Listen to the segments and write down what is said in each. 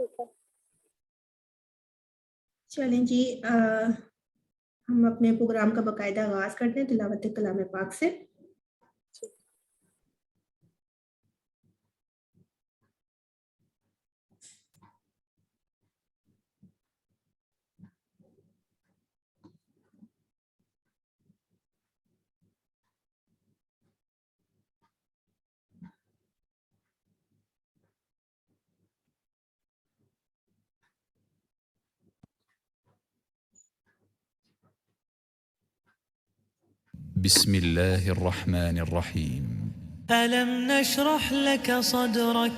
ठीक है। चलें जी, हम अपने प्रोग्राम का बाकायदा आगाज करते हैं तिलावत कलाम पाक से। बिस्मिल्लाहिर्रहमानिर्रहीम। अलम नशरह लक सदरक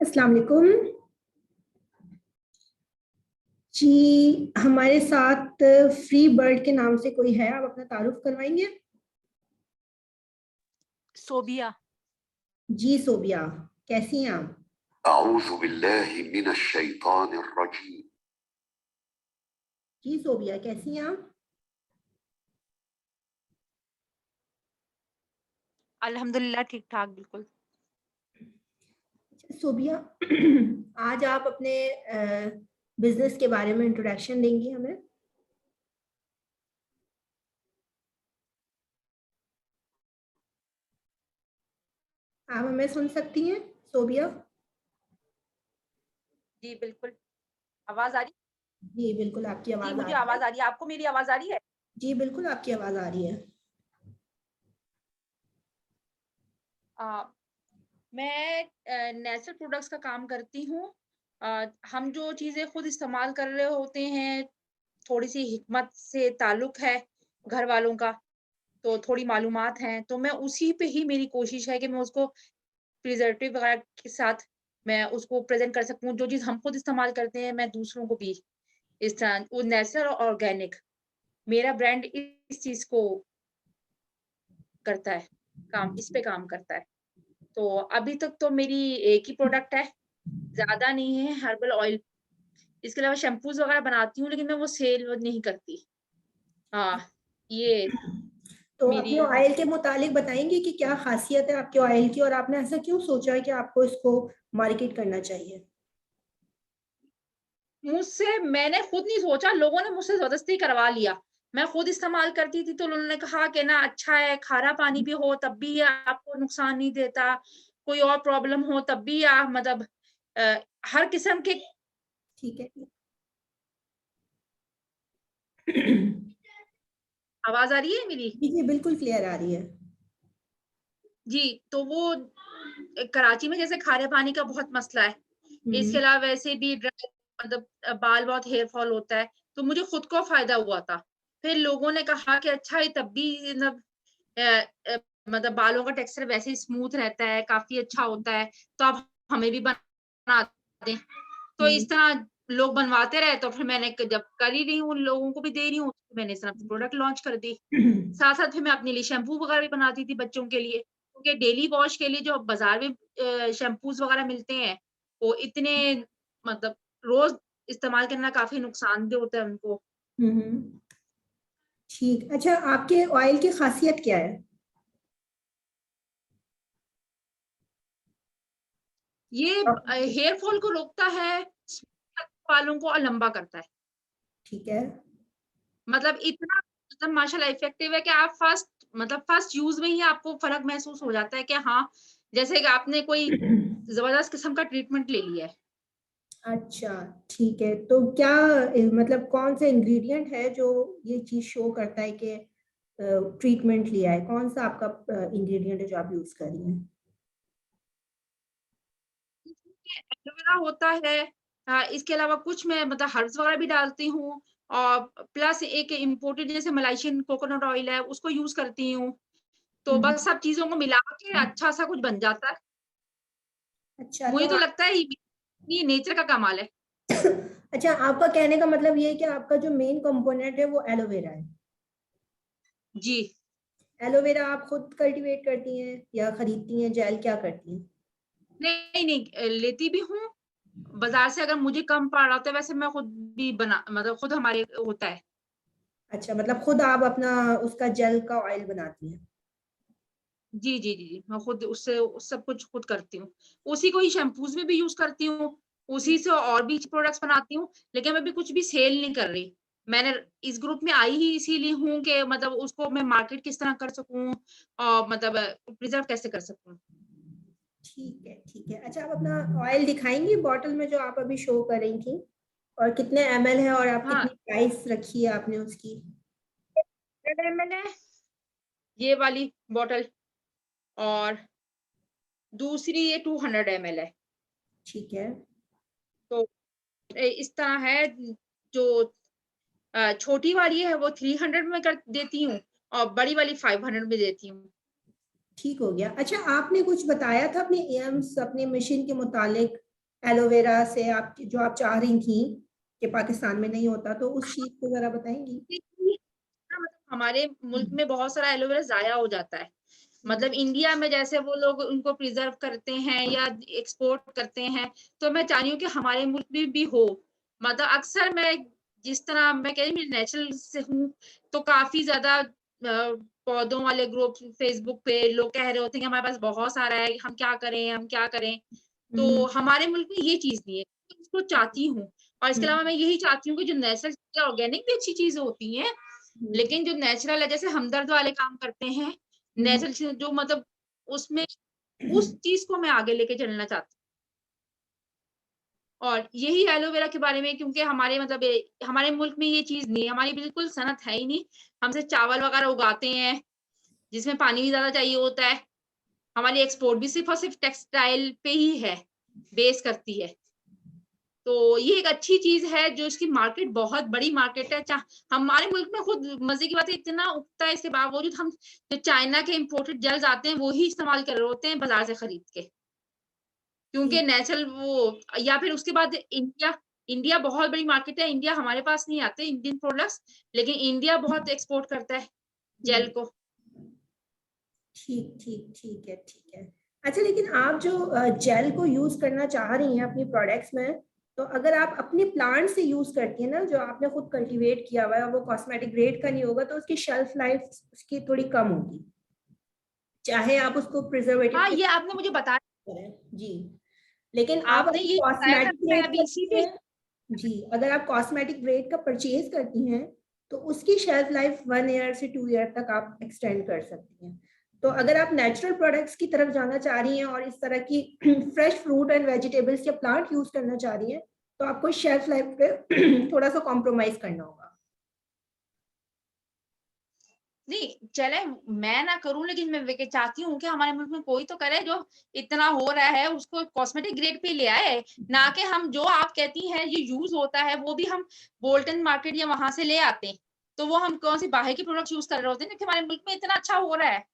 अस्सलाम वालेकुम जी। हमारे साथ फ्री बर्ड के नाम से कोई है, आप अपना तारुफ करवाएंगे? सोबिया। जी सोबिया, कैसी हैं आप? अऊज़ु बिल्लाहि मिनश शैतानिर रजीम। जी सोबिया, कैसी हैं आप? अल्हम्दुलिल्लाह ठीक ठाक बिल्कुल। सोबिया, आज आप अपने बिजनेस के बारे में इंट्रोडक्शन देंगी हमें? आप हमें सुन सकती हैं सोबिया? जी बिल्कुल। आवाज आ रही? जी बिल्कुल, आपकी जी आवाज आ मुझे रही है। आवाज आ रही है। आपको मेरी आवाज आ रही है? जी बिल्कुल, आपकी आवाज आ रही है। मैं नेचुरल प्रोडक्ट्स का काम करती हूँ। हम जो चीज़ें खुद इस्तेमाल कर रहे होते हैं, थोड़ी-सी हिकमत से ताल्लुक है घर वालों का, तो थोड़ी मालूमात हैं, तो मैं उसी पे ही मेरी कोशिश है कि मैं उसको प्रिज़र्वेटिव वगैरह के साथ मैं उसको प्रेज़ेंट कर सकूँ। जो चीज़ हम खुद इस्तेमाल करते हैं, मैं दूसरों को भी इस तरह वो नेचुरल और ऑर्गेनिक मेरा ब्रांड इस चीज़ को करता है, इस पे काम करता है। तो अभी तक तो मेरी एक ही प्रोडक्ट है, ज़्यादा नहीं है हर्बल ऑयल। इसके अलावा शैम्पूज़ वगैरह बनाती हूँ, लेकिन मैं वो सेल वो नहीं करती। हाँ, ये तो मेरी अपने ऑयल के मुतालिक बताएंगे कि क्या खासियत है आपके ऑयल की और आपने ऐसा क्यों सोचा है कि आपको इसको मार्केट करना चाहिए? मुझसे मैंने खुद नहीं सोचा, लोगों ने मुझसे ज़बरदस्ती करवा लिया। मैं खुद इस्तेमाल करती थी, तो उन्होंने कहा कि ना अच्छा है, खारा पानी भी हो तब भी ये आपको नुकसान नहीं देता, कोई और प्रॉब्लम हो तब भी आप मतलब अ, हर किस्म के ठीक है। आवाज़ आ रही है मेरी? जी जी बिल्कुल क्लियर आ रही है। जी, तो वो कराची में जैसे खारे पानी का बहुत मसला है। इसके अलावा वैसे भी मतलब बाल बहुत हेयर फॉल होता है, तो मुझे खुद को फ़ायदा हुआ था। फिर लोगों ने कहा कि अच्छा ये तब भी मतलब अ अ, मतलब बालों का टेक्सचर वैसे ही स्मूथ रहता है, काफ़ी अच्छा होता है, तो आप हमें भी बना दें। तो इस तरह लोग बनवाते रहे, तो फिर मैंने जब कर ही रही हूँ, लोगों को भी दे रही हूँ, तो मैंने इस तरह प्रोडक्ट लॉन्च कर दी। साथ-साथ फिर मैं अपने लिए शैम्पू वगैरह भी बनाती थी बच्चों के लिए, क्योंकि डेली वॉश के लिए जो बाज़ार में शैम्पूज़ वगैरह मिलते हैं, वो इतने मतलब रोज़ इस्तेमाल करना काफ़ी नुकसानदेह होता है उनको। ठीक। अच्छा, आपके ऑयल की खासियत क्या है? ये हेयर फॉल को रोकता है, बालों को और लंबा करता है। ठीक है। मतलब इतना मतलब माशाल्लाह इफ़ेक्टिव है कि आप फर्स्ट यूज़ में ही आपको फ़र्क महसूस हो जाता है कि हाँ, जैसे कि आपने कोई ज़बरदस्त किस्म का ट्रीटमेंट ले लिया है। अच्छा, ठीक है। तो क्या मतलब कौन सा इंग्रेडिएंट है जो ये चीज़ शो करता है कि ट्रीटमेंट लिया है? कौन सा आपका इंग्रेडिएंट है जो आप यूज़ कर रही हैं? एलोवेरा होता है, इसके अलावा कुछ मैं मतलब हर्ब्स वगैरह भी डालती हूँ और प्लस एक इम्पोर्टेड जैसे मलाइशियन कोकोनट ऑयल है, उसको यूज़ करती हूँ। तो बस सब चीज़ों को मिला के अच्छा-सा कुछ बन जाता है। अच्छा, मुझे तो तो लगता है ये नेचर का कमाल है। अच्छा, आपका कहने का मतलब ये है कि आपका जो मेन कंपोनेंट है वो एलोवेरा है। जी। एलोवेरा आप खुद कल्टीवेट करती हैं या खरीदती हैं, जेल क्या करती हैं? नहीं, लेती भी हूँ, बाज़ार से अगर मुझे कम पड़ रहा होता है, वैसे मैं खुद भी बना मतलब खुद हमारे होता है। अच्छा, मतलब खुद आप अपना उसका जेल का ऑयल बनाती हैं। जी। मैं खुद उससे सब कुछ खुद करती हूँ। उसी को ही शैम्पूज़ में भी यूज़ करती हूँ, उसी से और भी प्रोडक्ट्स बनाती हूँ, लेकिन मैं अभी कुछ भी सेल नहीं कर रही। मैंने इस ग्रुप में आई ही इसीलिए हूँ कि मतलब उसको मैं मार्केट किस तरह कर सकूँ और मतलब प्रिज़र्व कैसे कर सकूँ। ठीक है, ठीक है। अच्छा, आप अपना ऑयल दिखाएँगी बॉटल में जो आप अभी शो कर रही थी? और कितने एमएल है और आप हाँ, कितनी प्राइस रखी है आपने उसकी? 100 एमएल है ये वाली बॉटल और दूसरी ये 200 एमएल है। ठीक है। तो इस तरह है जो छोटी वाली है वो 300 में कर देती हूँ और बड़ी वाली 500 में देती हूँ। ठीक हो गया। अच्छा, आपने कुछ बताया था अपने एम्स अपने मिशन के मुतालिक एलोवेरा से आप जो आप चाह रही थी कि पाकिस्तान में नहीं होता, तो उस चीज़ को ज़रा बताएँगी? मतलब हमारे मुल्क में बहुत सारा एलोवेरा ज़ाया हो जाता है। हुँ, मतलब इंडिया में जैसे वो लोग उनको प्रिज़र्व करते हैं या एक्सपोर्ट करते हैं, तो मैं चाह रही हूँ कि हमारे मुल्क में भी हो। मतलब अक्सर मैं जिस तरह मैं कह रही हूँ नेचुरल से हूँ, तो काफ़ी ज़्यादा पौधों वाले ग्रुप फेसबुक पे लोग कह रहे होते हैं कि हमारे पास बहुत सारा है, हम क्या करें हम क्या करें? हुँ, तो हमारे मुल्क में ये चीज़ नहीं है, तो इसको चाहती हूँ और इसके हुँ, अलावा मैं यही चाहती हूँ कि जो नेचुरल या ऑर्गेनिक भी अच्छी चीज़ें होती हैं, हुँ, लेकिन जो नेचुरल है जैसे हमदर्द वाले काम करते हैं, हुँ, नेचुरल चीज़ें जो मतलब उसमें उस चीज़ को मैं आगे लेके चलना चाहती हूँ। और यही एलोवेरा के बारे में क्योंकि हमारे मतलब हमारे मुल्क में ये चीज़ नहीं है, हमारी बिल्कुल सनत है ही नहीं। हम सिर्फ़ चावल वगैरह उगाते हैं, जिसमें पानी भी ज़्यादा चाहिए होता है। हमारी एक्सपोर्ट भी सिर्फ़ और सिर्फ़ टेक्सटाइल पे ही है, बेस करती है। तो ये एक अच्छी चीज़ है जो इसकी मार्केट बहुत बड़ी मार्केट है। हमारे मुल्क में खुद मज़े की बात है इतना उगता है इसके बावजूद हम जो चाइना के इम्पोर्टेड जेल्स आते हैं, वो ही इस्तेमाल कर रहे होते हैं बाज़ार से खरीद के। क्योंकि ठीक, नेचुरल वो या फिर उसके बाद इंडिया इंडिया बहुत बड़ी मार्केट है, इंडिया हमारे पास नहीं आते इंडियन प्रोडक्ट्स, लेकिन इंडिया बहुत एक्सपोर्ट करता है जेल हुँ। को। ठीक, ठीक, ठीक है, ठीक है। अच्छा, लेकिन आप जो जेल को यूज़ करना चाह रही हैं अपनी प्रोडक्ट्स में, तो अगर आप अपने प्लांट से यूज़ करती हैं ना, जो आपने खुद कल्टीवेट किया हुआ है, वो कॉस्मेटिक ग्रेड का नहीं होगा, तो उसकी शेल्फ लाइफ उसकी थोड़ी कम होगी। चाहे आप उसको प्रिजर्वेटिव हाँ, के ये आपने मुझे बताया करें। जी, लेकिन आप आपने अगर ये बताया था कॉस्मेटिक मैं ग्रेड अभी इसी करती पे हैं जी, अगर आप कॉस्मेटिक ग्रेड का परचेज़ करती हैं, तो उसकी शेल्फ लाइफ 1 ईयर से 2 ईयर तक आप एक्सटेंड कर सकती हैं। तो अगर आप नेचुरल प्रोडक्ट्स की तरफ जाना चाह रही हैं और इस तरह की फ्रेश फ्रूट एंड वेजिटेबल्स या प्लांट यूज़ करना चाह रही हैं, तो आपको शेल्फ लाइफ पे थोड़ा-सा कॉम्प्रोमाइज़ करना होगा। नहीं, चले मैं ना करूँ लेकिन मैं वेके चाहती हूँ कि हमारे मुल्क में कोई तो करे जो इतना हो रहा है उसको कॉस्मेटिक ग्रेड पे ले आए, ना कि हम जो आप कहती हैं ये यूज़ होता है वो भी हम बोल्टन मार्केट या वहाँ से ले आते हैं। तो वो हम कौन-सी बाहर की प्रोडक्ट्स यूज़ कर रहे होते हैं जबकि हमारे मुल्क में इतना अच्छा हो रहा है।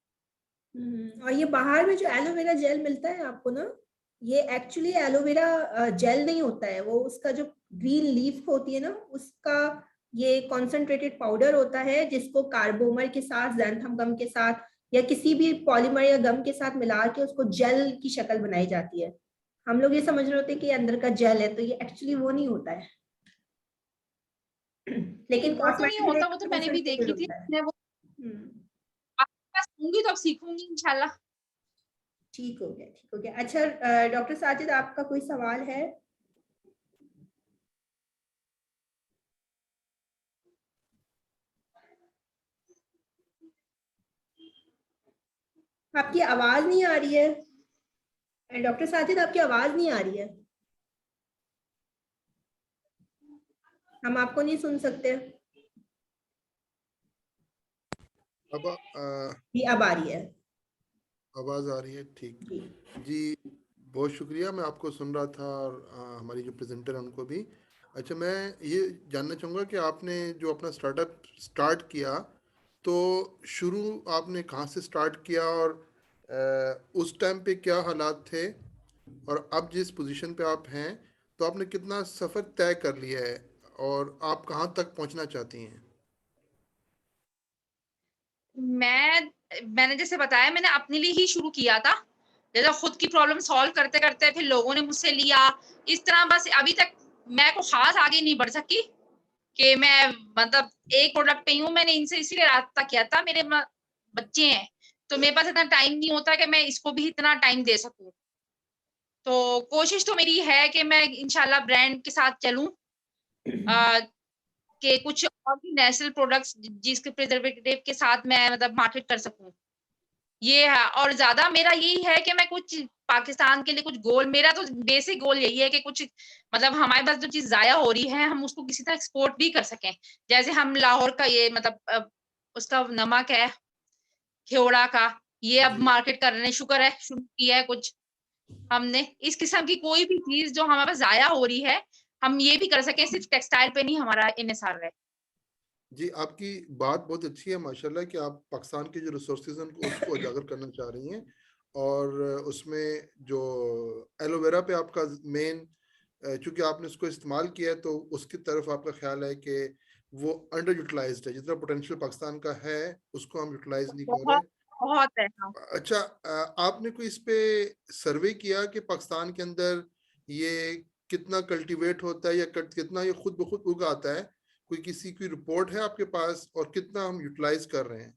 और ये बाहर में जो एलोवेरा जेल मिलता है आपको ना, ये एक्चुअली एलोवेरा जेल नहीं होता है, वो उसका जो ग्रीन लीफ होती है ना, उसका ये कॉन्सेंट्रेटेड पाउडर होता है जिसको कार्बोमर के साथ, ज़ैंथम गम के साथ या किसी भी पॉलीमर या गम के साथ मिला के उसको जेल की शक्ल बनाई जाती है। हम लोग ये समझ रहे होते हैं कि ये अंदर का जेल है, तो ये एक्चुअली वो नहीं होता है। नहीं, लेकिन वो तो नहीं कॉस्मेटिक होता, ग्रेड वो तो मैंने भी कॉन्सेंट्रेटेड देखी थी। होता है। मैं वो हुँ। आपके पास होंगी तो अब सीखूँगी इंशाल्लाह। ठीक हो गया, ठीक हो गया। अच्छा, डॉक्टर साजिद आपका कोई सवाल है? आपकी आवाज़ नहीं आ रही है। डॉक्टर साजिद आपकी आवाज़ नहीं आ रही है। हम आपको नहीं सुन सकते। अब जी, अब आ रही है। आवाज आ रही है, ठीक। जी। जी, बहुत शुक्रिया, मैं आपको सुन रहा था और हमारी जो प्रेजेंटर है उनको भी। अच्छा, मैं ये जानना चाहूँगा कि आपने जो अपना स्टार्टअप स्टार्ट किया, तो शुरू आपने कहाँ से स्टार्ट किया और उस टाइम पे क्या हालात थे, और अब जिस पोजीशन पे आप हैं तो आपने कितना सफ़र तय कर लिया है और आप कहाँ तक पहुँचना चाहती हैं? मैंने जैसे बताया, मैंने अपने लिए ही शुरू किया था। जैसे खुद की प्रॉब्लम सॉल्व करते-करते फिर लोगों ने मुझसे लिया। इस तरह बस अभी तक मैं कुछ ख़ास आगे नहीं बढ़ सकी कि मैं मतलब एक प्रोडक्ट पे ही हूँ। मैंने इनसे इसीलिए राब्ता किया था, मेरे बच्चे हैं, तो मेरे पास इतना टाइम नहीं होता कि मैं इसको भी इतना टाइम दे सकूँ। तो कोशिश तो मेरी है कि मैं इंशाल्लाह ब्रांड के साथ चलूँ, अ, कि कुछ और भी नेचुरल प्रोडक्ट्स जिसके प्रिजर्वेटिव के साथ मैं मतलब मार्केट कर सकूँ। ये है, और ज़्यादा मेरा यही है कि मैं कुछ पाकिस्तान के लिए कुछ गोल, मेरा तो बेसिक गोल यही है कि कुछ मतलब हमारे पास जो चीज़ ज़ाया हो रही है, हम उसको किसी तरह एक्सपोर्ट भी कर सकें। जैसे हम लाहौर का ये मतलब उसका नमक है, खेवड़ा का, ये अब जी। मार्केट कर रहे हैं, शुक्र है शुरू किया है कुछ हमने। इस किस्म की कोई भी चीज़ जो हमारे पास ज़ाया हो रही है, हम ये भी कर सकें, सिर्फ़ टेक्सटाइल पे नहीं हमारा इन्हिसार रहे। जी, आपकी बात बहुत अच्छी है माशाल्लाह कि आप पाकिस्तान के जो रिसोर्सेज हैं उनको उसको उजागर करना चाह रही हैं, और उसमें जो एलोवेरा पे आपका मेन, चूंकि आपने उसको इस्तेमाल किया है तो उसकी तरफ आपका ख्याल है कि वो अंडर यूटिलाइज्ड है, जितना पोटेंशियल पाकिस्तान का है उसको हम यूटिलाइज नहीं कर बहुत, रहे। बहुत है। हाँ। अच्छा, आपने कोई इस पे सर्वे किया कि पाकिस्तान के अंदर ये कितना कल्टीवेट होता है या कितना ये खुद ब खुद उग आता है? कोई किसी की रिपोर्ट है आपके पास, और कितना हम यूटिलाइज कर रहे हैं?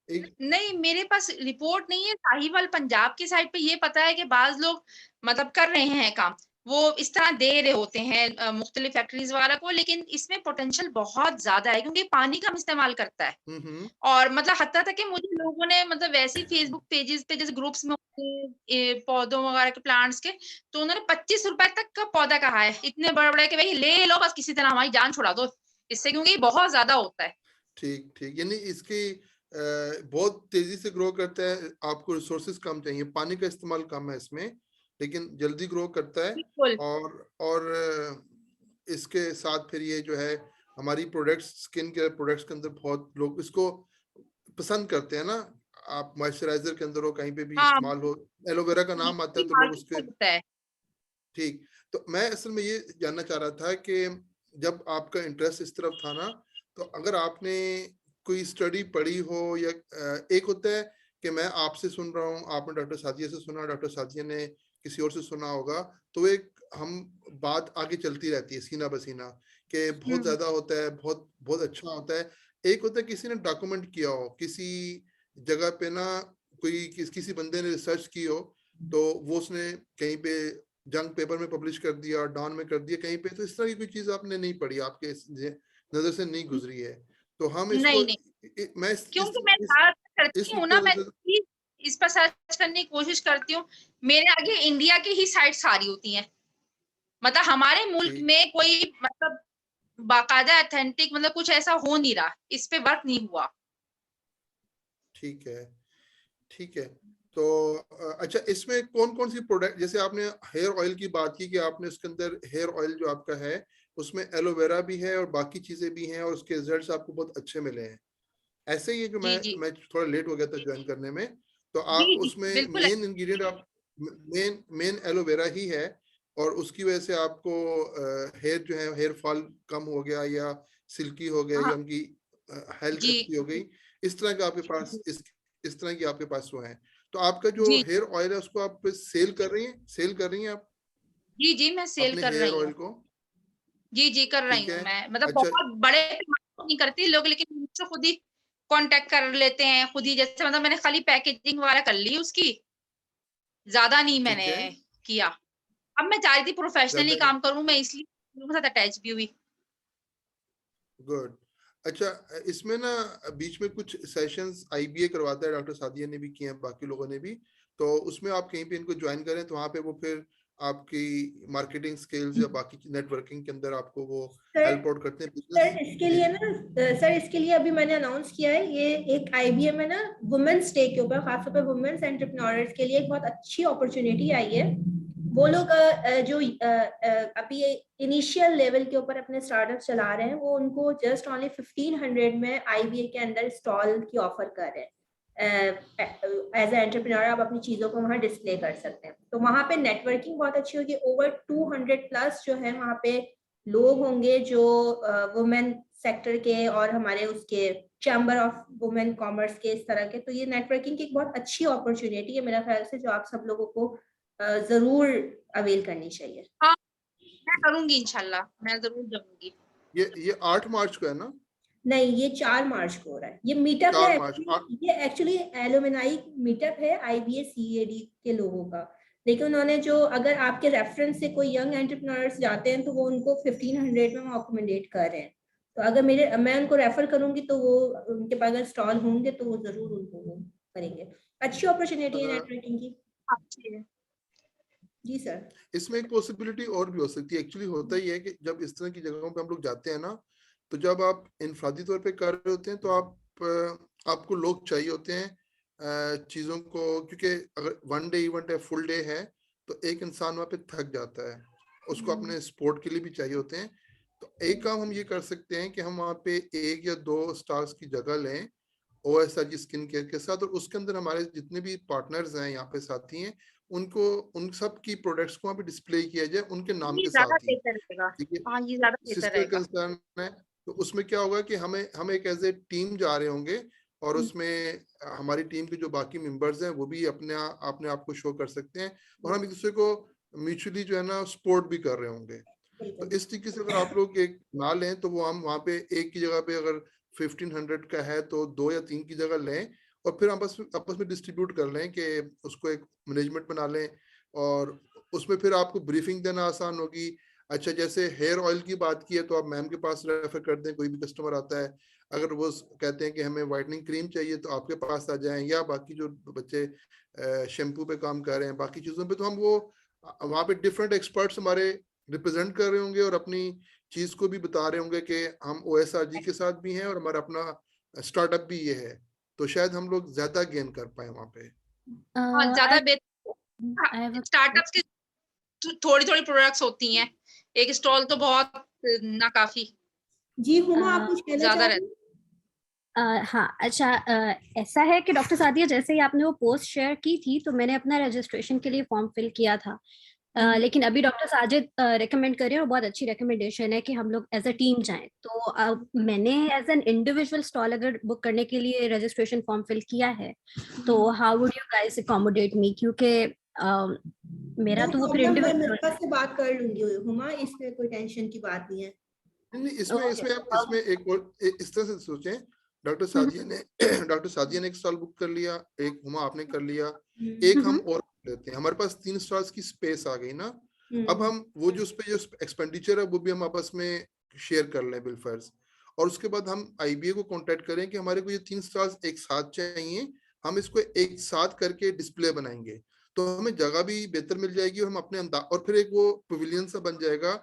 एक नहीं, मेरे पास रिपोर्ट नहीं है। साहिवाल पंजाब की साइड पे ये पता है कि बाज़ लोग मतलब कर रहे हैं काम। वो इस तरह दे रहे होते हैं मुख्तलिफ फैक्ट्रीज़ वगैरह को, लेकिन इसमें पोटेंशियल बहुत ज़्यादा है क्योंकि पानी कम इस्तेमाल करता है। हम्म। और मतलब हत्ता तक कि मुझे लोगों ने मतलब वैसे ही फेसबुक पेजेज़ पे जैसे ग्रुप्स में होते हैं, पौधों वगैरह के प्लांट्स के, तो उन्होंने ₹25 तक का पौधा कहा है। इतने बड़े-बड़े कि भई ले लो, बस किसी तरह हमारी जान छुड़ा दो इससे, क्योंकि ये बहुत ज़्यादा होता है। ठीक ठीक, यानी इसकी बहुत तेजी से ग्रो करता है, आपको रिसोर्सेज कम चाहिए, पानी का इस्तेमाल कम है इसमें, लेकिन जल्दी ग्रो करता है। बिल्कुल। और इसके साथ फिर ये जो है हमारी प्रोडक्ट्स, स्किन केयर प्रोडक्ट्स के अंदर बहुत लोग इसको पसंद करते हैं ना। आप मॉइस्चराइजर के अंदर हो, कहीं पे भी हाँ, इस्तेमाल हो, एलोवेरा का नाम आता पूरी है तो लोग मार्केट उसके। में होता है। ठीक। तो मैं असल में ये जानना चाह रहा था कि जब आपका इंटरेस्ट इस तरफ था ना, तो अगर आपने कोई स्टडी पढ़ी हो या एक होता है कि मैं आपसे सुन रहा हूँ, आपने डॉक्टर सादिया से सुना, डॉक्टर सादिया ने किसी और से सुना होगा, तो एक हम बात आगे चलती रहती है सीना बसीना कि बहुत हुँ। ज्यादा होता है, बहुत बहुत अच्छा होता है। एक होता है किसी ने डॉक्यूमेंट किया हो किसी जगह पे ना, कोई किसी बंदे ने रिसर्च की हो, तो वो उसने कहीं पे जंग पेपर में पब्लिश कर दिया, डॉन में कर दिया कहीं पे, तो इस तरह की कोई चीज आपने नहीं पढ़ी, आपके नजर से नहीं गुजरी है। तो हम इसको नहीं, नहीं, मैं क्योंकि मैं ज़्यादातर इस करती हूँ नुक्ते ना, मैं नजर। भी इस पर सर्च करने की कोशिश करती हूँ। मेरे आगे इंडिया की ही साइट्स आ रही होती हैं। मतलब हमारे मुल्क ठीक में कोई मतलब बाकायदा ऑथेंटिक मतलब कुछ ऐसा हो नहीं रहा, इस पे वर्क नहीं हुआ। ठीक है। ठीक है। तो अच्छा, इसमें कौन कौन सी प्रोडक्ट, जैसे आपने हेयर ऑयल की बात की कि आपने उसके अंदर हेयर ऑयल जो आपका है उसमें एलोवेरा भी है और बाकी चीजें भी हैं और उसके रिजल्ट्स आपको बहुत अच्छे मिले हैं। ऐसे ही है जो जी, जी। मैं थोड़ा लेट हो गया था ज्वाइन करने में, तो आप जी, जी, उसमें बिल्कुल। मेन इंग्रेडिएंट, आप मेन मेन एलोवेरा ही है, और उसकी वजह से आपको हेयर जो है, हेयर फॉल कम हो गया या सिल्की हो गया हाँ, या उनकी हेल्थ जी, अच्छी हो गई, इस तरह का आपके पास इस तरह की आपके पास वो है। तो आपका जो जी, हेयर ऑयल है उसको आप सेल कर रही हैं आप जी, जी, मैं सेल अपने कर हेयर रही ऑयल हूँ। को? जी, जी, कर रही ठीक हूँ है। मैं। मतलब अच्छा। बहुत बड़े पैमाने पे नहीं करती लोग, लेकिन मुझसे खुद ही कॉन्टैक्ट कर लेते हैं, खुद ही जैसे मतलब मैंने खाली पैकेजिंग वगैरह कर ली उसकी, ज़्यादा नहीं ठीक मैंने है। किया। अब मैं चाह रही थी प्रोफेशनली ज्यादा नहीं। काम करूँ, मैं इसलिए लोगों के साथ अटैच भी हुई। गुड। अच्छा, इसमें ना बीच में कुछ सेशंस आईबीए करवाता है, डॉक्टर सादिया ने भी किए हैं, बाकी लोगों ने भी, तो उसमें आप कहीं पे इनको ज्वाइन करें तो वहाँ पे वो फिर आपकी मार्केटिंग स्किल्स या बाकी नेटवर्किंग के अंदर आपको वो सर हेल्प आउट करते हैं सर इसके लिए ना सर इसके लिए अभी मैंने अनाउंस किया है, ये एक IBM है ना वुमेन्स डे के ऊपर, खासतौर पर वुमेन्स एंटरप्रेन्योर्स के लिए एक बहुत अच्छी अपॉर्चुनिटी आई है। वो लोग जो अभी इनिशियल लेवल के ऊपर अपने स्टार्टअप चला रहे हैं, वो उनको जस्ट ओनली 1500 में IBA के अंदर स्टॉल की ऑफर कर रहे हैं। एज ए एंटरप्रेन्योर आप अपनी चीजों को वहाँ डिस्प्ले कर सकते हैं, तो वहाँ पे नेटवर्किंग बहुत अच्छी होगी। ओवर 200 प्लस जो है वहाँ पे लोग होंगे जो वुमेन सेक्टर के और हमारे उसके चैम्बर ऑफ वुमेन कॉमर्स के इस तरह के, तो ये नेटवर्किंग की एक बहुत अच्छी अपॉर्चुनिटी है मेरा ख्याल से, जो आप सब लोगों को जरूर अवेल करनी चाहिए। हाँ, मैं करूंगी इंशाल्लाह, मैं जरूर जाऊंगी। ये 8 मार्च को है ना? नहीं, ये 4 मार्च को हो रहा है, ये मीटअप 4 है। मार्च ये एक्चुअली एलुमनाई मीटअप है IBA CAD के लोगों का, लेकिन उन्होंने जो, अगर आपके रेफरेंस से कोई यंग एंटरप्रेन्योर्स जाते हैं तो वो उनको 1500 में अकोमोडेट कर रहे हैं। तो अगर मैं उनको रेफर करूंगी तो वो, उनके पास अगर स्टॉल होंगे तो वो जरूर उनको वो करेंगे। अच्छी अपॉर्चुनिटी है नेटवर्किंग की। अच्छी है। जी सर। इसमें एक पॉसिबिलिटी और भी हो सकती है। एक्चुअली होता ही है कि जब इस तरह की जगहों पे हम लोग जाते हैं ना, तो जब आप इनफरादी तौर पे कर रहे होते हैं तो आपको लोग चाहिए होते हैं चीज़ों को, क्योंकि अगर 1 डे इवेंट है, फुल डे है, तो एक इंसान वहाँ पे थक जाता है, उसको अपने सपोर्ट के लिए भी चाहिए होते हैं। तो एक काम हम ये कर सकते हैं कि हम वहाँ पे 1 या 2 स्टार्स की जगह लें OSRG स्किन केयर के साथ, और उसके अंदर हमारे जितने भी पार्टनर्स हैं यहाँ पे साथी हैं, उनको उन सब की प्रोडक्ट्स को वहाँ पे डिस्प्ले किया जाए उनके नाम ये के ज्यादा साथ ही। बेहतर रहेगा। ठीक है, हाँ, ये ज्यादा बेहतर सिस्टर रहेगा। कंसर्न है, तो उसमें क्या होगा कि हम एक एज ए टीम जा रहे होंगे, और उसमें हमारी टीम के जो बाकी मेंबर्स हैं वो भी अपने आप को शो कर सकते हैं, और हम एक दूसरे को म्यूचुअली जो है ना सपोर्ट भी कर रहे होंगे। तो इस तरीके से अगर आप लोग एक ना लें तो वो हम वहाँ पे एक की जगह पे अगर 1500 का है तो 2 या 3 की जगह लें, और फिर आपस में डिस्ट्रीब्यूट कर लें कि उसको एक मैनेजमेंट बना लें, और उसमें फिर आपको ब्रीफिंग देना आसान होगी। अच्छा, जैसे हेयर ऑयल की बात की है तो आप मैम के पास रेफर कर दें, कोई भी कस्टमर आता है, अगर वो कहते हैं कि हमें वाइटनिंग क्रीम चाहिए तो आपके पास आ जाएं, या बाकी जो बच्चे शैम्पू पे काम कर रहे हैं, बाकी चीज़ों पे, तो हम वो वहाँ पे डिफरेंट एक्सपर्ट्स हमारे रिप्रेजेंट कर रहे होंगे और अपनी चीज को भी बता रहे होंगे कि हम OSRG के साथ भी हैं और हमारा अपना स्टार्टअप भी ये है, तो शायद हम लोग ज्यादा गेन कर पाए वहाँ पे। हाँ, ज्यादा बेहतर। स्टार्टअप्स की थोड़ी-थोड़ी प्रोडक्ट्स होती हैं, एक स्टॉल तो बहुत ना काफी। जी हुमा, आप कुछ कहना ज्यादा चाहती हैं? हाँ, अच्छा, ऐसा है कि डॉक्टर सादिया, जैसे ही आपने वो पोस्ट शेयर की थी तो मैंने अपना रजिस्ट्रेशन के लिए फॉर्म फिल किया था, लेकिन अभी डॉक्टर साजिद रेकमेंड कर रहे हैं और बहुत अच्छी रिकमेंडेशन है कि हम लोग एज अ टीम जाएं, तो मैंने एज एन इंडिविजुअल स्टॉल अगर बुक करने के लिए रजिस्ट्रेशन फॉर्म फिल किया है, तो how would you guys accommodate me, क्योंकि मेरा तो वो फिर मैं इंडिविजुअल मिर्फा से बात कर लूंगी हुमा, इसमें कोई टेंशन की बात नहीं है। नहीं, इसमें एक और इस तरह से सोचें, डॉक्टर सादिया ने एक स्टॉल बुक कर लिया, एक हुमा आपने कर लिया, एक हम और लेते हैं, हमारे पास 3 स्टॉल्स की स्पेस आ गई ना। अब हम वो जो एक्सपेंडिचर है वो भी हम आपस में शेयर कर लें बिल फर्ज, और उसके बाद हम IBA को कांटेक्ट करें कि हमारे को ये 3 स्टॉल्स एक साथ चाहिए, हम इसको एक साथ करके डिस्प्ले बनाएंगे, तो हमें जगह भी बेहतर मिल जाएगी, और हम अपने अंदाज, और फिर एक वो पवेलियन सा बन जाएगा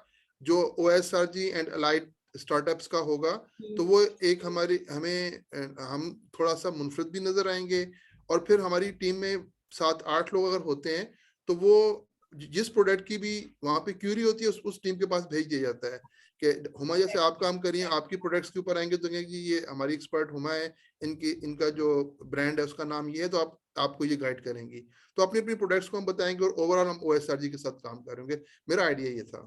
जो OSRG एंड अलाइड स्टार्टअप्स का होगा, तो वो एक हम थोड़ा सा मुनफरद भी नजर आएंगे, और फिर हमारी टीम में 7-8 लोग अगर होते हैं तो वो जिस प्रोडक्ट की भी वहां पे क्यूरी होती है उस टीम के पास भेज दिया जाता है कि हुमा जैसे आप काम करिए, आपकी प्रोडक्ट्स के ऊपर आएंगे तो कहेंगे ये हमारी एक्सपर्ट हुमा है, इनका जो ब्रांड है उसका नाम ये है, तो आपको ये गाइड करेंगी, तो अपनी अपनी प्रोडक्ट्स को हम बताएंगे, और ओवरऑल हम OSRG के साथ काम करेंगे। मेरा आइडिया ये था।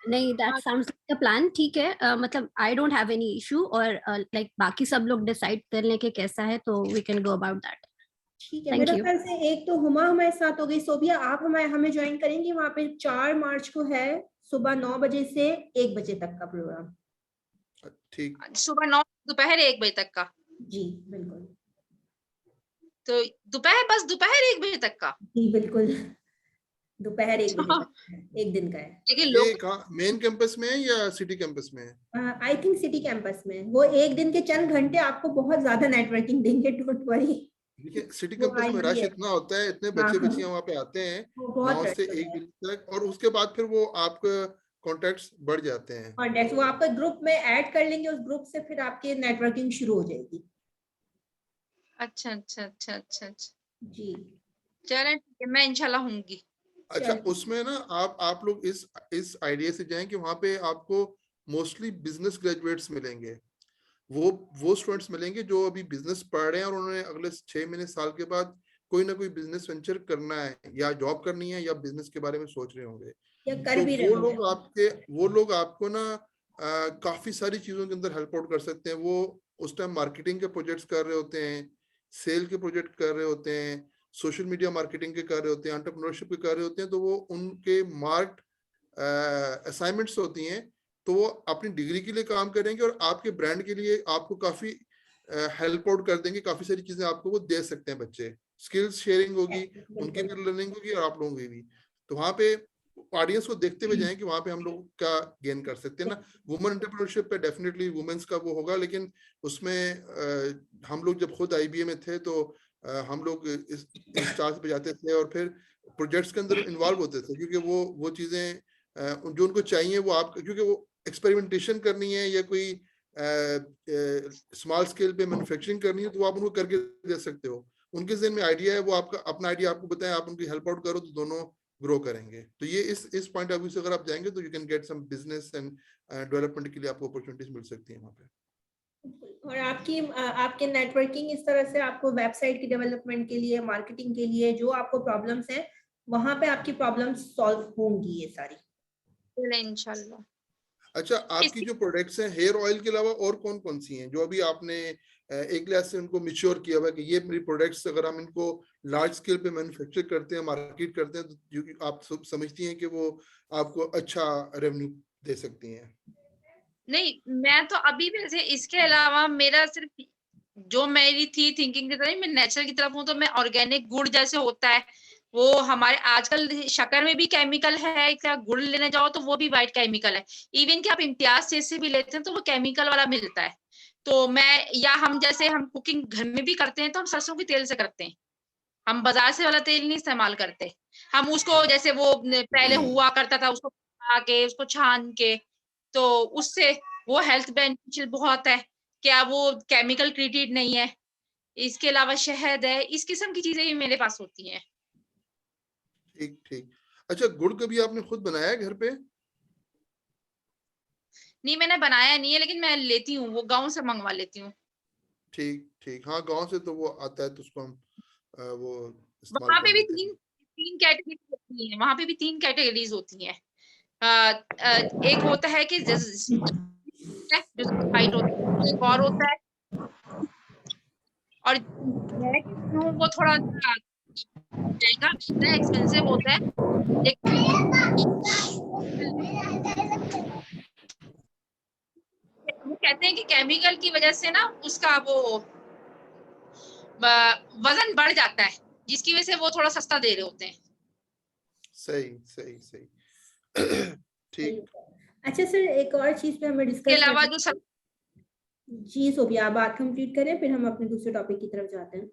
नहीं, that sounds like a plan, ठीक है, मतलब I don't have any issue, और लाइक बाकी सब लोग डिसाइड कर लें कि कैसा है, तो we can go about that. ठीक है, मेरे ख्याल से एक तो हुमा हमारे साथ हो गई, सोबिया आप हमें ज्वाइन करेंगी वहाँ पे 4 मार्च को है, सुबह 9 बजे से 1 बजे तक का प्रोग्राम। ठीक, सुबह 9 दोपहर 1 बजे तक का। जी बिल्कुल। तो दोपहर 1 बजे तक का। जी बिल्कुल, दोपहर 1 बजे तक एक दिन का है। लेकिन ये कहाँ, मेन कैंपस में है या सिटी कैंपस में है? आई थिंक सिटी कैंपस में। वो एक दिन के चंद घंटे आपको बहुत ज्यादा नेटवर्किंग देंगे, डोंट वरी। देखिए सिटी वो कैंपस में आईडी रश है। इतना होता है, इतने हाँ बच्चे हाँ, बच्चियां वहां पे आते हैं वो बहुत 9 रश से होता 1 है। बजे तक, और उसके बाद फिर वो आपका कॉन्टेक्ट्स बढ़ जाते हैं। और नेक्स्ट वो आपका ग्रुप में ऐड कर लेंगे, उस ग्रुप से फिर आपकी नेटवर्किंग शुरू हो जाएगी। अच्छा अच्छा अच्छा अच्छा अच्छा, जी चलें ठीक है, मैं इंशाल्लाह होंगी। अच्छा, चलिए। उसमें ना आप लोग इस आइडिया से जाएं कि वहां पे आपको मोस्टली बिजनेस ग्रेजुएट्स मिलेंगे। वो स्टूडेंट्स मिलेंगे जो अभी बिजनेस पढ़ रहे हैं और उन्होंने अगले 6 महीने साल के बाद कोई ना कोई बिजनेस वेंचर करना है, या जॉब करनी है, या बिजनेस के बारे में सोच रहे होंगे। या कर तो भी रहे होंगे। वो लोग आपको ना काफी सारी चीजों के अंदर हेल्प आउट कर सकते हैं। वो उस टाइम मार्केटिंग के प्रोजेक्ट्स कर रहे होते हैं, सेल के प्रोजेक्ट कर रहे होते हैं, सोशल मीडिया मार्केटिंग के कर रहे होते हैं, एंटरप्रेन्योरशिप के कर रहे होते हैं। तो वो उनके मार्क्ड असाइनमेंट्स होती हैं, तो वो अपनी डिग्री के लिए काम करेंगे और आपके ब्रांड के लिए आपको काफी हेल्प आउट कर देंगे। काफी सारी चीजें आपको वो दे सकते हैं बच्चे। स्किल्स शेयरिंग होगी, उनकी बिल्कुल। भी लर्निंग होगी और आप लोगों की भी। तो वहां पे ऑडियंस को देखते हुए जाएं कि वहां पे हम लोग क्या गेन कर सकते हैं ना। वुमेन एंटरप्रेन्योरशिप पे डेफिनेटली वुमेन्स का वो होगा, लेकिन उसमें हम लोग जब खुद आईबीए में थे तो हम लोग इस स्टार्स पे जाते थे और फिर प्रोजेक्ट्स के अंदर इन्वॉल्व होते थे, क्योंकि वो चीजें जो उनको चाहिए वो आप, क्योंकि वो एक्सपेरिमेंटेशन करनी है या कोई स्मॉल स्केल पे मैन्युफैक्चरिंग करनी है, तो वो आप उनको करके दे सकते हो। उनके ज़हन में आइडिया है, वो आपका अपना आइडिया आपको बताएं, आप उनकी हेल्प आउट करो, तो दोनों ग्रो करेंगे। तो ये इस पॉइंट ऑफ व्यू से अगर आप जाएंगे तो you can get some business and development के लिए आपको अपॉर्चुनिटीज मिल सकती है वहाँ पे। और आपके नेटवर्किंग इस तरह से आपको वेबसाइट की डेवलपमेंट के लिए, मार्केटिंग के लिए जो आपको प्रॉब्लम्स हैं, वहां पे आपकी प्रॉब्लम्स सॉल्व होंगी ये सारी। चलें इंशाल्लाह। अच्छा, आपकी किसी जो प्रोडक्ट्स हैं हेयर ऑयल के अलावा और कौन कौन सी हैं जो अभी आपने एक क्लास से उनको मिच्योर किया हुआ है कि ये मेरी प्रोडक्ट्स अगर हम इनको लार्ज स्केल पे मैन्युफैक्चर करते हैं, मार्केट करते हैं, तो आप समझती हैं कि वो आपको अच्छा रेवेन्यू दे सकती हैं? नहीं, मैं तो अभी वैसे इसके अलावा मेरा सिर्फ जो मेरी थी थिंकिंग की तरह, मैं नेचर की तरफ हूँ, तो मैं ऑर्गेनिक गुड़ जैसे होता है, वो हमारे आजकल शक्कर में भी केमिकल है, क्या गुड़ लेने जाओ तो वो भी व्हाइट केमिकल है। इवन कि आप इम्तियाज से भी लेते हैं तो वो केमिकल वाला मिलता है। तो मैं, या हम जैसे हम कुकिंग घर में भी करते हैं तो हम सरसों के तेल से करते हैं। हम बाजार से वाला तेल नहीं इस्तेमाल करते। हम उसको जैसे वो पहले हुआ करता था, उसको पका के, उसको छान के, तो उससे वो हेल्थ बेनिफिशियल बहुत है। क्या वो केमिकल ट्रीटेड नहीं है। इसके अलावा शहद है, इस किस्म की चीजें भी मेरे पास होती हैं। ठीक ठीक। अच्छा, गुड़ कभी आपने खुद बनाया है घर पे? नहीं, मैंने बनाया नहीं है, लेकिन मैं लेती हूँ, वो गाँव से मंगवा लेती हूँ। ठीक ठीक। हाँ, गांव से तो वो आता है, तो उसको हम वो इस्तेमाल वहां कर पे भी लेते हैं। तीन तीन कैटेगरीज होती हैं, वहां पे भी 3 कैटेगरीज होती हैं। एक होता है कि जो सर्टिफाइड होता है, एक और होता है, और मैं कहती हूँ वो थोड़ा सा महंगा मिलता है, एक्सपेंसिव होता है, लेकिन वो कहते हैं कि केमिकल की वजह से ना उसका वो वजन बढ़ जाता है, जिसकी वजह से वो थोड़ा सस्ता दे रहे होते हैं। सही सही सही। सही ठीक। है। अच्छा सर, एक और चीज पे हमें इसके डिस्कस अलावा करना जो है। जी सोफिया, आप बात कंप्लीट करें, फिर हम अपने दूसरे टॉपिक की तरफ जाते हैं।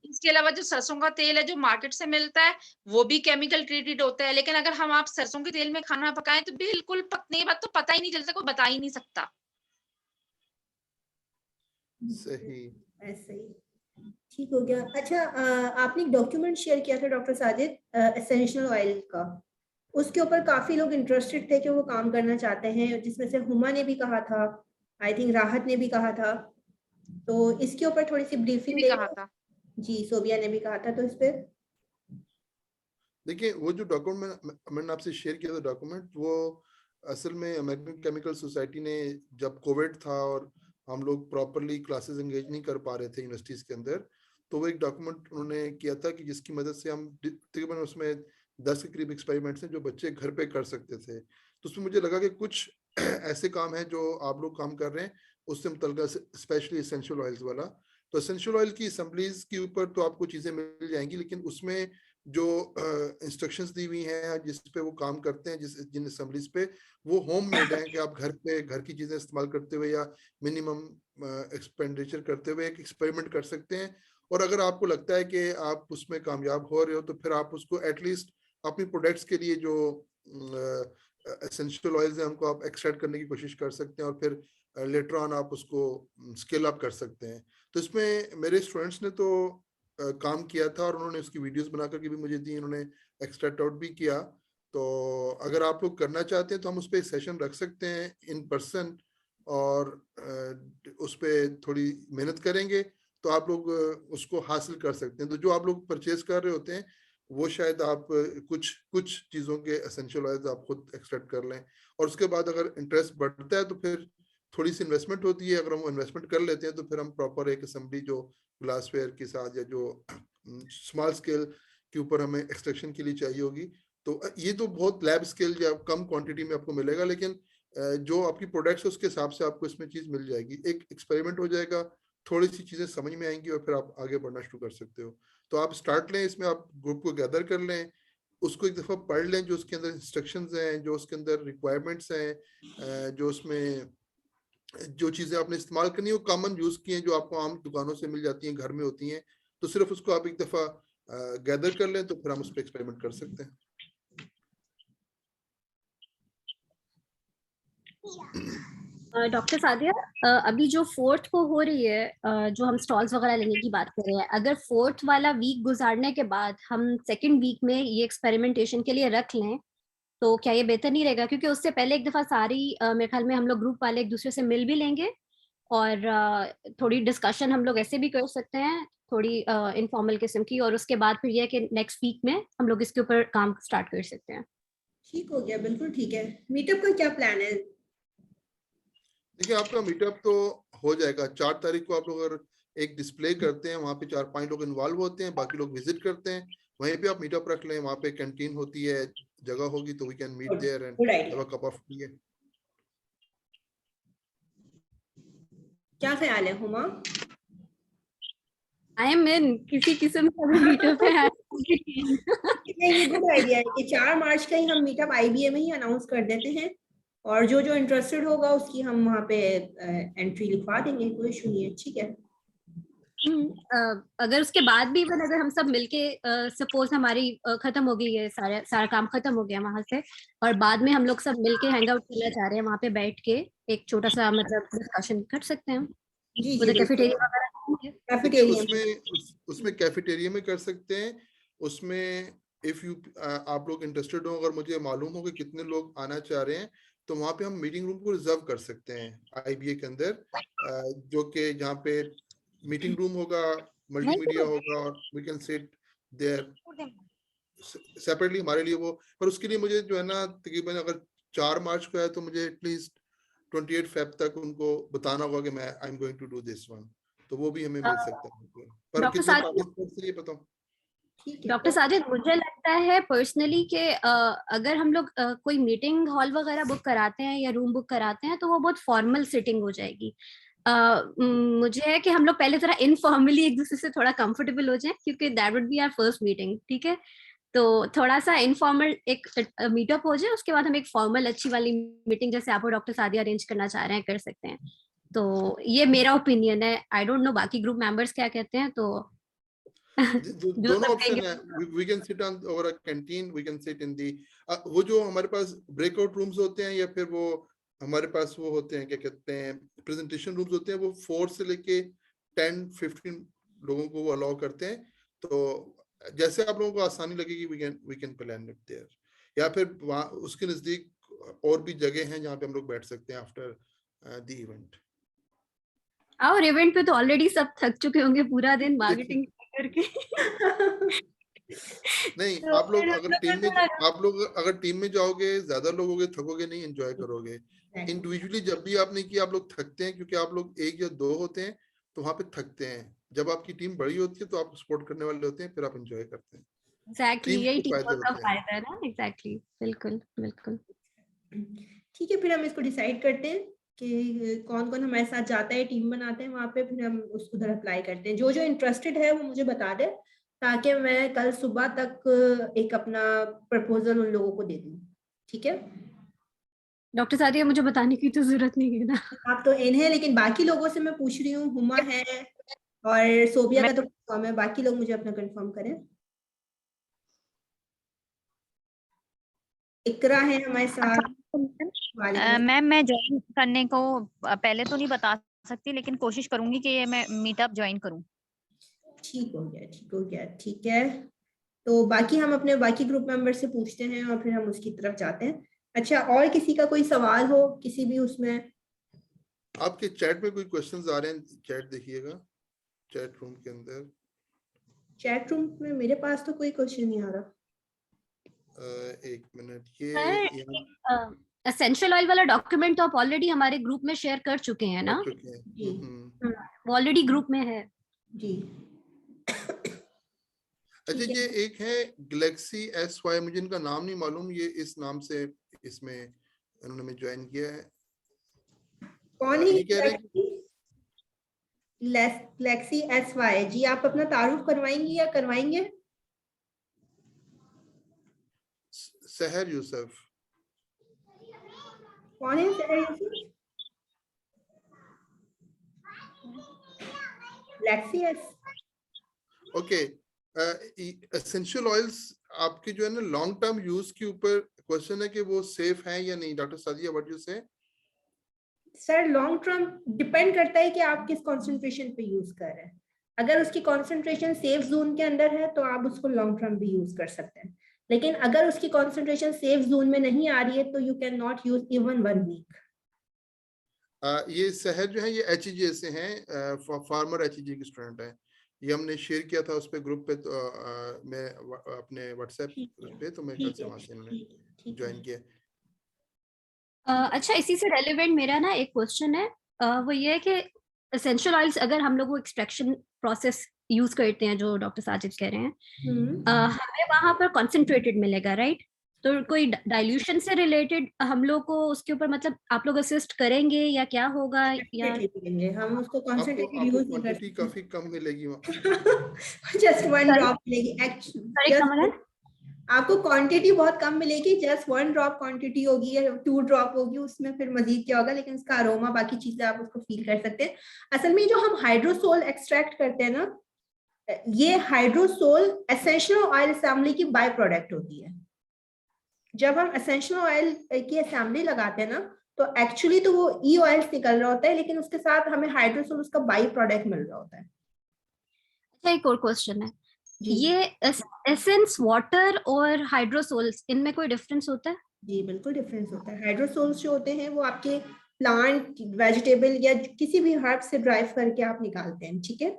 इसके अलावा जो सरसों का तेल है जो मार्केट से मिलता है, वो भी केमिकल ट्रीटेड होता है, लेकिन अगर हम आप सरसों के तेल में खाना पकाएं तो बिल्कुल पकने बात तो पता ही नहीं चलता, कोई बता ही नहीं सकता। सही। ऐसे ही ठीक हो गया। अच्छा, आपने एक डॉक्यूमेंट शेयर किया था डॉक्टर साजिद, एसेंशियल ऑयल का। उसके ऊपर काफी लोग इंटरेस्टेड थे कि वो काम करना चाहते हैं, जिसमें से हुमा ने भी कहा था, आई थिंक राहत ने भी कहा था। तो इसके ऊपर थोड़ी सी ये ब्रीफिंग भी कहा देंगे? था। जी, सोबिया ने भी कहा था, तो इस पे देखिए, वो जो डॉक्यूमेंट मैंने आपसे शेयर किया था डॉक्यूमेंट, वो असल में अमेरिकन केमिकल सोसाइटी ने, जब कोविड था और हम लोग प्रॉपरली क्लासेस एंगेज नहीं कर पा रहे थे यूनिवर्सिटीज के अंदर, तो वो एक डॉक्यूमेंट उन्होंने किया था कि जिसकी मदद से हम तकरीबन उसमें 10 के करीब एक्सपेरिमेंट्स हैं जो बच्चे घर पे कर सकते थे। तो उसमें मुझे लगा कि कुछ ऐसे काम हैं जो आप लोग काम कर रहे हैं उससे मुतल्लिका, स्पेशली एसेंशियल ऑयल्स वाला। तो एसेंशियल ऑयल की असम्बलीज के ऊपर तो आपको चीजें मिल जाएंगी, लेकिन उसमें जो इंस्ट्रक्शंस दी हुई हैं जिस पे वो काम करते हैं, जिन असेंबलीज पे, वो होम मेड है कि आप घर पे घर की चीजें इस्तेमाल करते हुए या मिनिमम एक्सपेंडिचर करते हुए एक एक्सपेरिमेंट कर सकते हैं। और अगर आपको लगता है कि आप उसमें कामयाब हो रहे हो तो फिर आप उसको एटलीस्ट अपनी प्रोडक्ट्स के लिए जो एसेंशियल ऑयल्स हैं उनको आप एक्सट्रैक्ट करने की कोशिश कर सकते हैं और फिर लेटर ऑन आप उसको स्केल अप कर सकते हैं। तो इसमें मेरे स्टूडेंट्स ने तो काम किया था और उन्होंने उसकी वीडियोस बना करके भी मुझे दी, उन्होंने एक्सट्रैक्ट आउट भी किया। तो अगर आप लोग करना चाहते हैं तो हम उस पर एक सेशन रख सकते हैं इन पर्सन और उस पर थोड़ी मेहनत करेंगे तो आप लोग उसको हासिल कर सकते हैं। तो जो आप लोग परचेज कर रहे होते हैं वो शायद आप कुछ चीज़ों के एसेंशियल ऑयल्स आप खुद एक्सट्रैक्ट कर लें और उसके बाद अगर इंटरेस्ट बढ़ता है तो फिर थोड़ी सी इन्वेस्टमेंट होती है। अगर हम इन्वेस्टमेंट कर लेते हैं तो फिर हम प्रॉपर एक असेंबली जो ग्लासवेयर के साथ या जो स्मॉल स्केल के ऊपर हमें एक्सट्रैक्शन के लिए चाहिए होगी, तो ये तो बहुत लैब स्केल या कम क्वांटिटी में आपको मिलेगा, लेकिन जो आपकी प्रोडक्ट्स है उसके हिसाब से आपको इसमें चीज मिल जाएगी। एक एक्सपेरिमेंट हो जाएगा, थोड़ी सी चीजें समझ में आएंगी और फिर आप आगे बढ़ना शुरू कर सकते हो। तो आप स्टार्ट लें, इसमें आप ग्रुप को गैदर कर लें, उसको एक दफा पढ़ लें, जो उसके अंदर इंस्ट्रक्शंस हैं, जो उसके अंदर रिक्वायरमेंट्स हैं, जो उसमें जो चीजें आपने इस्तेमाल करनी है वो कॉमन यूज की हैं, जो आपको आम दुकानों से मिल जाती हैं, घर में होती हैं, तो सिर्फ उसको आप एक दफा गैदर कर लें तो फिर हम उस पर एक्सपेरिमेंट कर सकते हैं। डॉक्टर सादिया, अभी जो 4th को हो रही है, जो हम स्टॉल्स वगैरह लेने की बात कर रहे हैं, अगर 4th वाला वीक गुजारने के बाद हम 2nd वीक में ये एक्सपेरिमेंटेशन के लिए रख लें तो क्या ये बेहतर नहीं रहेगा? क्योंकि उससे पहले एक दफा सारी मेरे ख्याल में हम लोग ग्रुप वाले एक दूसरे से मिल भी लेंगे और थोड़ी डिस्कशन हम लोग ऐसे भी कर सकते हैं, थोड़ी इनफॉर्मल किस्म की, और उसके बाद फिर ये है कि नेक्स्ट वीक में हम लोग इसके ऊपर काम स्टार्ट कर सकते हैं। ठीक हो गया, बिल्कुल ठीक है। मीटअप का क्या प्लान है? देखिए, आपका मीटअप तो हो जाएगा 4 तारीख को। आप लोग अगर एक डिस्प्ले करते हैं, वहाँ पे 4-5 लोग इन्वॉल्व होते हैं, बाकी लोग विजिट करते हैं, वहीं पे आप मीटअप रख लें। वहाँ पे कैंटीन होती है, जगह होगी, तो we can meet there and good have idea. A cup of tea. क्या ख्याल है हुमा? आई एम इन, किसी किस्म का भी मीटअप है। ये गुड आइडिया है कि 4 मार्च का ही हम मीटअप आईबीए में ही अनाउंस कर देते हैं और जो जो इंटरेस्टेड होगा उसकी हम वहाँ पे एंट्री लिखवा देंगे, कोई इशू नहीं है। ठीक है। अगर उसके बाद भी इवन अगर हम सब मिलके सपोज हमारी खत्म हो गई है, सारा काम खत्म हो गया वहां से, और बाद में हम लोग सब मिलके हैंग आउट करना चाह रहे हैं, वहां पे बैठ के एक छोटा सा मतलब डिस्कशन कर सकते हैं। जी जी, उधर कैफेटेरिया वगैरह है। देखिए, कैफेटेरिया उसमें कैफेटेरिया में कर सकते हैं। उसमें इफ यू आप लोग इंटरेस्टेड हो, अगर मुझे मालूम हो कि कितने लोग आना चाह रहे हैं, तो वहाँ पे हम मीटिंग रूम को रिजर्व कर सकते हैं आईबीए के अंदर, जो कि जहाँ पे मीटिंग रूम होगा, मल्टीमीडिया होगा, और we can sit there separately हमारे लिए वो। पर उसके लिए मुझे जो है ना, तकरीबन अगर 4 मार्च को है तो मुझे एटलीस्ट 28 फेब तक उनको बताना होगा कि मैं I am going to do this one, तो वो भी हमें मिल सकता है। पर डॉक्टर कितने साजिद, पार्टिसिपेंट्स ये बताओ। डॉक्टर साजिद, मुझे लगता है पर्सनली कि अगर हम लोग कोई मीटिंग हॉल वगैरह बुक कराते हैं या रूम बुक कराते हैं तो वो बहुत फॉर्मल सिटिंग हो जाएगी। मुझे है कि हम लोग पहले जरा इनफॉर्मली एक दूसरे से थोड़ा कंफर्टेबल हो जाएं, क्योंकि that would be our first meeting. ठीक है, तो थोड़ा सा इनफॉर्मल एक मीटअप हो जाए, उसके बाद हम एक फॉर्मल अच्छी वाली मीटिंग जैसे आप और डॉक्टर सादिया अरेंज करना चाह रहे हैं कर सकते हैं। तो ये मेरा ओपिनियन है, आई डोंट नो बाकी ग्रुप मेंबर्स क्या कहते हैं। तो जो दोनों सब ऑप्शन कहेंगे। है, we can sit on over a canteen, we can sit in the वो जो हमारे पास ब्रेकआउट रूम्स होते हैं, या फिर वो हमारे पास वो होते हैं, क्या कहते हैं, प्रेजेंटेशन रूम्स होते हैं, वो 4 से लेके 10-15 लोगों को वो अलाउ करते हैं। तो जैसे आप लोगों को आसानी लगेगी, we can plan it there, या फिर वहाँ उसके नजदीक और भी जगह हैं जहाँ पे हम लोग बैठ सकते हैं आफ्टर द इवेंट। और इवेंट पे तो ऑलरेडी सब थक चुके होंगे पूरा दिन मार्केटिंग करके। नहीं, तो आप लोग फिर अगर टीम में जाओगे, ज्यादा लोग होगे, थकोगे नहीं, एंजॉय करोगे। इंडिविजुअली जब भी आपने किया, आप लोग थकते हैं, क्योंकि आप लोग 1 या 2 होते हैं तो वहां पे थकते हैं। जब आपकी टीम बड़ी होती है तो आप सपोर्ट करने वाले होते हैं, फिर आप एंजॉय करते हैं। एग्जैक्टली, टीम यही के टीम फायदे वर्क का होते हैं। फायदा है ना। एग्जैक्टली, बिल्कुल बिल्कुल। ठीक है, फिर हम इसको डिसाइड करते हैं कि कौन कौन हमारे साथ जाता है, टीम बनाते हैं वहां पे, फिर हम उसको उधर अप्लाई करते हैं। जो जो इंटरेस्टेड है वो मुझे बता दे, ताकि मैं कल सुबह तक एक अपना प्रपोजल उन लोगों को दे दूं। ठीक है, डॉक्टर सादिया, मुझे बताने की तो जरूरत नहीं है ना। आप तो इन है, लेकिन बाकी लोगों से मैं पूछ रही हूँ, हुमा है और सोबिया मैं का तो कंफर्म है, बाकी लोग मुझे अपना कंफर्म करें। इकरा है हमारे साथ। वालेकुम। मैम मैं ज्वाइन करने को पहले तो नहीं बता सकती, लेकिन कोशिश करूंगी कि ये मैं मीटअप ज्वाइन करूं। ठीक हो गया, ठीक हो गया, ठीक है। तो बाकी हम अपने बाकी ग्रुप मेंबर से पूछते हैं और फिर हम उसकी तरफ जाते हैं। अच्छा, और किसी का कोई सवाल हो किसी भी उसमें? आपके चैट में कोई क्वेश्चंस आ रहे हैं? चैट देखिएगा, चैट रूम के अंदर। चैट रूम में मेरे पास तो कोई क्वेश्चन नहीं आ रहा। एक मिनट, ये सर, एसेंशियल ऑयल वाला डॉक्यूमेंट तो आप ऑलरेडी हमारे ग्रुप में शेयर कर चुके हैं ना? कर चुके हैं। जी वो ऑलरेडी ग्रुप में है। जी। अच्छा, ठीक है। ये एक है गैलेक्सी SY, मुझे इनका नाम नहीं मालूम, ये इस नाम से इसमें इन्होंने में ज्वाइन किया है। कौन है ये कह रहे हैं गैलेक्सी SY? जी, आप अपना तारुफ करवाएंगी या करवाएंगे? सहर यूसुफ। कौन है सहर Yusuf? Galaxy S. Okay, essential oils आपके जो है ना लॉन्ग टर्म यूज के ऊपर क्वेश्चन है कि वो सेफ है या नहीं। डॉक्टर सादिया, व्हाट यू से? सर, लॉन्ग टर्म डिपेंड करता है कि आप किस कंसंट्रेशन पे यूज कर रहे हैं। अगर उसकी कंसंट्रेशन सेफ जोन के अंदर है तो आप उसको लॉन्ग टर्म भी यूज कर सकते हैं, लेकिन अगर उसकी कंसंट्रेशन सेफ जोन में नहीं आ रही है तो you can not use even 1 week. ये सहर जो है ये HEJ से हैं, फार्मर HEJ की स्टूडेंट है। ये हमने शेयर किया था उस पे ग्रुप पे, तो मैं अपने व्हाट्सएप पे, तो मेरे ख्याल से वहां से इन्होंने ज्वाइन किया। अच्छा, इसी से रेलेवेंट मेरा ना एक क्वेश्चन है। वो ये है कि एसेंशियल ऑयल्स अगर हम लोग वो एक्सट्रैक्शन प्रोसेस यूज करते हैं जो डॉक्टर साजिद कह रहे हैं, हमें वहां पर कॉन्सेंट्रेटेड मिलेगा, राइट? तो कोई डाइल्यूशन से रिलेटेड हम लोग को उसके ऊपर मतलब आप लोग असिस्ट करेंगे या क्या होगा? या हम उसको कॉन्सेंट्रेटेड आपको यूज नहीं कर क्वांटिटी सकते। काफी कम मिलेगी वहाँ। Just 1 Sorry? ड्रॉप मिलेगी Sorry, एक्चुअली। कमल है? आपको क्वांटिटी बहुत कम मिलेगी, जस्ट 1 ड्रॉप क्वांटिटी होगी या 2 ड्रॉप होगी, उसमें फिर मजीद क्या होगा, लेकिन उसका अरोमा बाकी चीजें आप उसको फील कर सकते हैं। असल में जो हम हाइड्रोसोल एक्सट्रैक्ट करते हैं ना, ये हाइड्रोसोल एसेंशियल ऑयल असेंबली की बाय प्रोडक्ट होती है। जब हम एसेंशियल ऑयल की असेंबली लगाते हैं ना, तो एक्चुअली तो वो ई ऑयल निकल रहा होता है, लेकिन उसके साथ हमें हाइड्रोसोल उसका बाई प्रोडक्ट मिल रहा होता है। अच्छा, एक और क्वेश्चन है, जी ये एसेंस वाटर और हाइड्रोसोल्स, इनमें कोई डिफरेंस होता है? जी, बिल्कुल डिफरेंस होता है। हाइड्रोसोल्स जो होते हैं वो आपके प्लांट, वेजिटेबल या किसी भी हर्ब से ड्राइव करके आप निकालते हैं, ठीक है?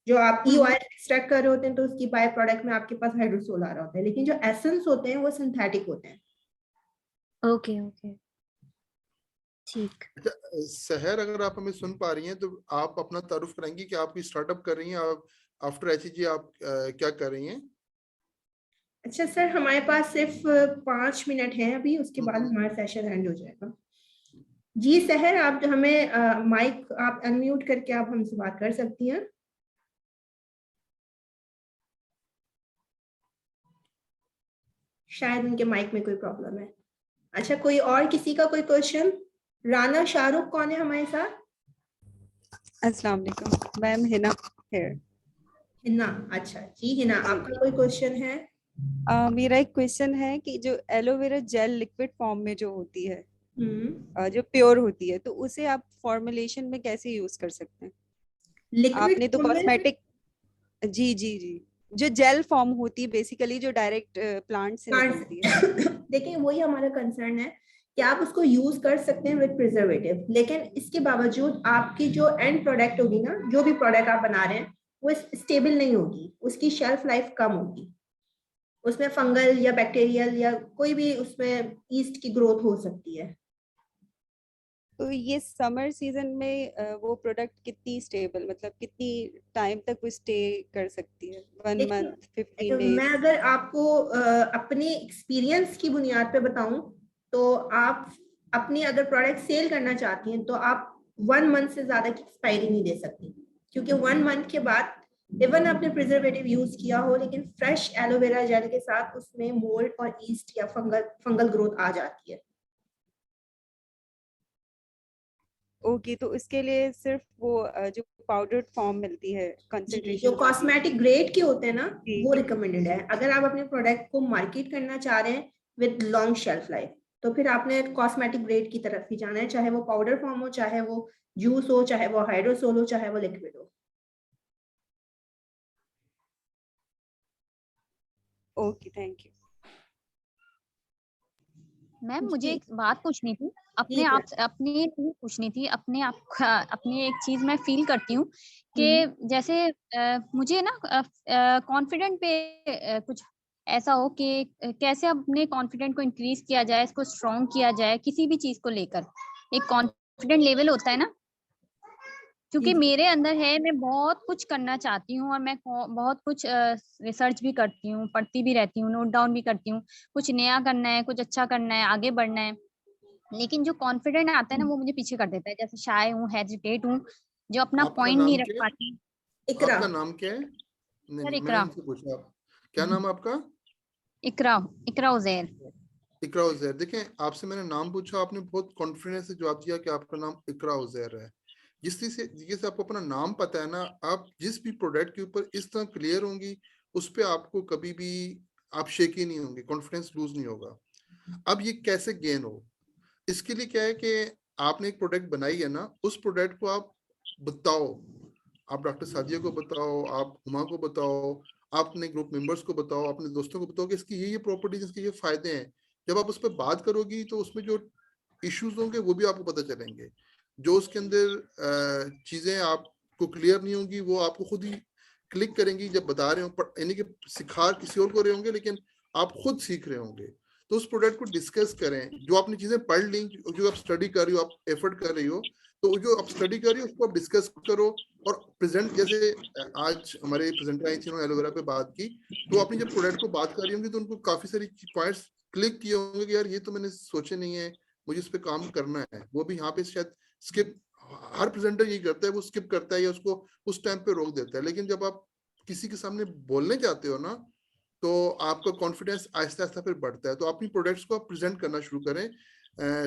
जो आप ई ऑयल एक्सट्रैक्ट कर रहे होते हैं तो उसकी बाय प्रोडक्ट में आपके पास हाइड्रोसोल आ रहा होता है, लेकिन जो एसेंस होते हैं वो सिंथेटिक होते हैं। ओके ओके, ठीक। अच्छा, सहर, अगर आप हमें सुन पा रही हैं तो आप अपना तारुफ कराएंगी कि आप स्टार्टअप कर रही हैं, आप आफ्टर HEJ आप क्या कर रही हैं? अच्छा सर, हमारे पास सिर्फ 5 मिनट हैं अभी, उसके बाद हमारा सेशन एंड हो जाएगा। जी सहर, आप हमें माइक आप अनम्यूट करके आप हमसे बात कर सकती हैं। शायद उनके माइक में कोई प्रॉब्लम है। अच्छा, कोई और किसी का कोई क्वेश्चन? राना शाहरुख कौन है हमारे साथ? अस्सलाम वालेकुम मैम, हिना हियर। हिना, अच्छा जी हिना, आपका कोई क्वेश्चन है? मेरा एक क्वेश्चन है कि जो एलोवेरा जेल लिक्विड फॉर्म में जो होती है, जो प्योर होती है, तो उसे आप फॉर्मुलेशन में कैसे यूज कर सकते हैं? लिक्विड आपने तो कॉस्मेटिक, जी जी जी, जो जेल फॉर्म होती है बेसिकली, जो डायरेक्ट प्लांट से निकलती है। देखिए, वही हमारा कंसर्न है कि आप उसको यूज कर सकते हैं विद प्रिजर्वेटिव, लेकिन इसके बावजूद आपकी जो एंड प्रोडक्ट होगी ना, जो भी प्रोडक्ट आप बना रहे हैं, वो स्टेबल नहीं होगी, उसकी शेल्फ लाइफ कम होगी, उसमें फंगल या बैक्टीरियल या कोई भी उसमें ईस्ट की ग्रोथ हो सकती है। तो ये समर सीजन में वो प्रोडक्ट कितनी स्टेबल, मतलब कितनी टाइम तक वो स्टे कर सकती है? 1 मंथ, 15 डेज? मैं अगर आपको अपने एक्सपीरियंस की बुनियाद पे बताऊं, तो आप अपनी अगर प्रोडक्ट सेल करना चाहती हैं तो आप 1 मंथ से ज्यादा की एक्सपायरी नहीं दे सकती, क्योंकि 1 मंथ के बाद इवन आपने प्रिजर्वेटिव यूज किया हो, लेकिन फ्रेश एलोवेरा जेल के साथ उसमें मोल्ड और ईस्ट या फंगल ग्रोथ आ जाती है। ओके, तो इसके लिए सिर्फ वो जो पाउडर्ड फॉर्म मिलती है जो कंसंट्रेशन कॉस्मेटिक ग्रेड के होते हैं ना, जी। वो रिकमेंडेड है। अगर आप अपने प्रोडक्ट को मार्केट करना चाह रहे हैं विद लॉन्ग शेल्फ लाइफ, तो फिर आपने कॉस्मेटिक ग्रेड की तरफ ही जाना है, चाहे वो पाउडर फॉर्म हो, चाहे वो जूस हो, चाहे वो हाइड्रोसोल हो, चाहे वो लिक्विड हो। Okay, thank you ma'am. मुझे एक बात पूछनी थी, जी, अपनी नहीं पूछनी थी, अपनी एक चीज मैं फील करती हूँ कि जैसे मुझे ना कॉन्फिडेंट पे कुछ ऐसा हो कि कैसे अपने कॉन्फिडेंट को इंक्रीज किया जाए, इसको स्ट्रॉन्ग किया जाए, किसी भी चीज को लेकर एक कॉन्फिडेंट लेवल होता है ना, क्योंकि मेरे अंदर है, मैं बहुत कुछ करना चाहती हूँ और मैं बहुत कुछ रिसर्च भी करती हूँ, पढ़ती भी रहती हूँ, नोट डाउन भी करती हूँ, कुछ नया करना है, कुछ अच्छा करना है, आगे बढ़ना है, लेकिन जो कॉन्फिडेंट आता है ना, वो मुझे पीछे कर देता है। जैसे शाय हूँ, हेजिटेट हूँ, जो अपना आपका पॉइंट नाम नहीं रख क्या है? पाती। इकरा। आपका नाम क्या है? नहीं सर नहीं, मैंने इकरा, इनसे पूछा आप क्या नाम है आपका? इकरा उजैर। इकरा उजैर। देखें, आपसे मैंने नाम पूछा, आपने बहुत कॉन्फिडेंस से जवाब दिया कि आपका नाम इकरा उजैर है। जिस से आपको अपना नाम पता है ना, आप जिस भी प्रोडक्ट के ऊपर इस तरह क्लियर होंगी, उस पर आपको कभी भी आप शेकी नहीं होंगे, कॉन्फिडेंस लूज नहीं होगा। अब ये कैसे गेन हो, इसके लिए क्या है कि आपने एक प्रोडक्ट बनाई है ना, उस प्रोडक्ट को आप बताओ, आप डॉक्टर सादिया को बताओ, आप हुमा को बताओ, आप अपने ग्रुप मेंबर्स को बताओ, अपने दोस्तों को बताओ कि इसकी ये प्रॉपर्टीज, इसके ये फायदे हैं। जब आप उस पर बात करोगी तो उसमें जो इश्यूज होंगे वो भी आपको पता चलेंगे। जो उसके अंदर चीजें आपको क्लियर नहीं होंगी, वो आपको खुद ही क्लिक करेंगी जब बता रहे हो, यानी कि सिखा किसी और को रहे होंगे, लेकिन आप खुद सीख रहे होंगे। तो उस प्रोडक्ट को डिस्कस करें, जो आपने चीजें पढ़ ली, जो आप स्टडी कर रही हो, आप एफर्ट कर रही हो, तो जो आप स्टडी कर रही हो उसको आप डिस्कस करो और प्रेजेंट। जैसे आज हमारे प्रेजेंटर आई थी, उन्होंने एलोवेरा पे बात की, तो अपनी जब प्रोडक्ट को बात कर रही होंगी तो उनको काफी सारी पॉइंट्स क्लिक किए होंगे कि यार ये तो मैंने सोचे नहीं है, मुझे इस पे काम करना है। वो भी यहाँ पे शायद स्किप, हर प्रेजेंटर यही करता है, वो स्किप करता है या उसको उस टाइम पे रोक देता है। लेकिन जब आप किसी के सामने बोलने जाते हो ना, तो आपका कॉन्फिडेंस आहिस्ता आहिस्ता फिर बढ़ता है। तो अपनी प्रोडक्ट्स को आप प्रेजेंट करना शुरू करें,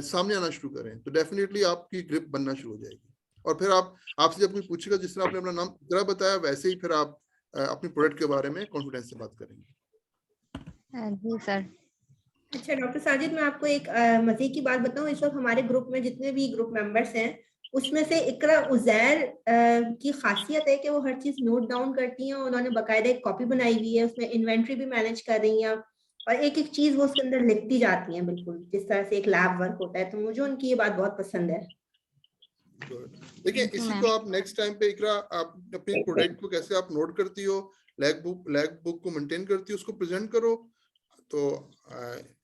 सामने आना शुरू करें, तो डेफिनेटली आपकी ग्रिप बनना शुरू हो जाएगी। और फिर आपसे जब कोई पूछेगा, जिस तरह आपने अपना नाम इकरा बताया, वैसे ही फिर आप अपनी प्रोडक्ट के बारे में कॉन्फिडेंस से बात करेंगे। जी सर। अच्छा डॉक्टर साजिद, मैं आपको एक मजे की बात बताऊं। इस वक्त हमारे ग्रुप में जितने भी ग्रुप मेंबर्स हैं, उसमें से इकरा उजैर की खासियत है कि वो हर चीज नोट डाउन करती हैं। उन्होंने बाकायदा एक कॉपी बनाई हुई है, उसमें इन्वेंट्री भी मैनेज कर रही हैं, और एक एक चीज वो उसके अंदर लिखती जाती हैं, बिल्कुल जिस तरह से एक लैब वर्क होता है। तो मुझे उनकी ये बात बहुत पसंद है। देखिए, इसी को आप नेक्स्ट टाइम पे इकरा, आप अपनी प्रोडक्ट को कैसे आप नोट करती हो, लैग बुक को मेंटेन करती हो, उसको प्रेजेंट करो, तो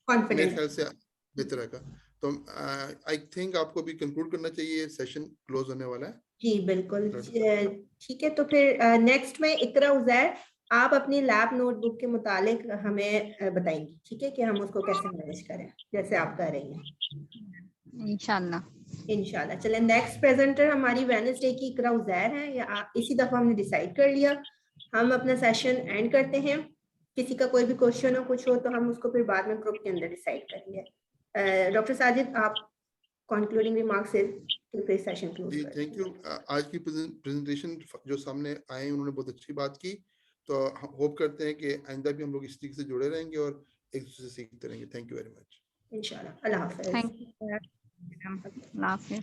मेरे ख्याल से बेहतर रहेगा। तो आई थिंक आपको भी कंक्लूड करना चाहिए, सेशन क्लोज होने वाला है। जी बिल्कुल, ठीक है। तो फिर नेक्स्ट में इकरा उजैर, आप अपनी लैब नोटबुक के मुतालिक हमें बताएंगी, ठीक है, कि हम उसको कैसे मैनेज करें जैसे आप कर रही हैं। इंशाल्लाह। चलें, नेक्स्ट प्रेजेंटर हमारी वेडनेसडे की इकरा उजैर है, या इसी दफा हमने डिसाइड कर लिया। हम अपना सेशन एंड करते हैं। किसी का कोई भी क्वेश्चन हो, कुछ हो, तो हम उसको फिर बाद में ग्रुप के अंदर डिसाइड करेंगे। डॉक्टर साजिद, आप कंक्लूडिंग रिमार्क्स से फिर सेशन क्लोज जी, कर। Thank you. आज की प्रेजेंटेशन जो सामने आए, उन्होंने बहुत अच्छी बात की। तो होप करते हैं कि आइंदा भी हम लोग इस तरीके से जुड़े रहेंगे और एक दूसरे से सीखते रहेंगे। Thank you very much. इंशाल्लाह। अल्लाह हाफिज। Thank you.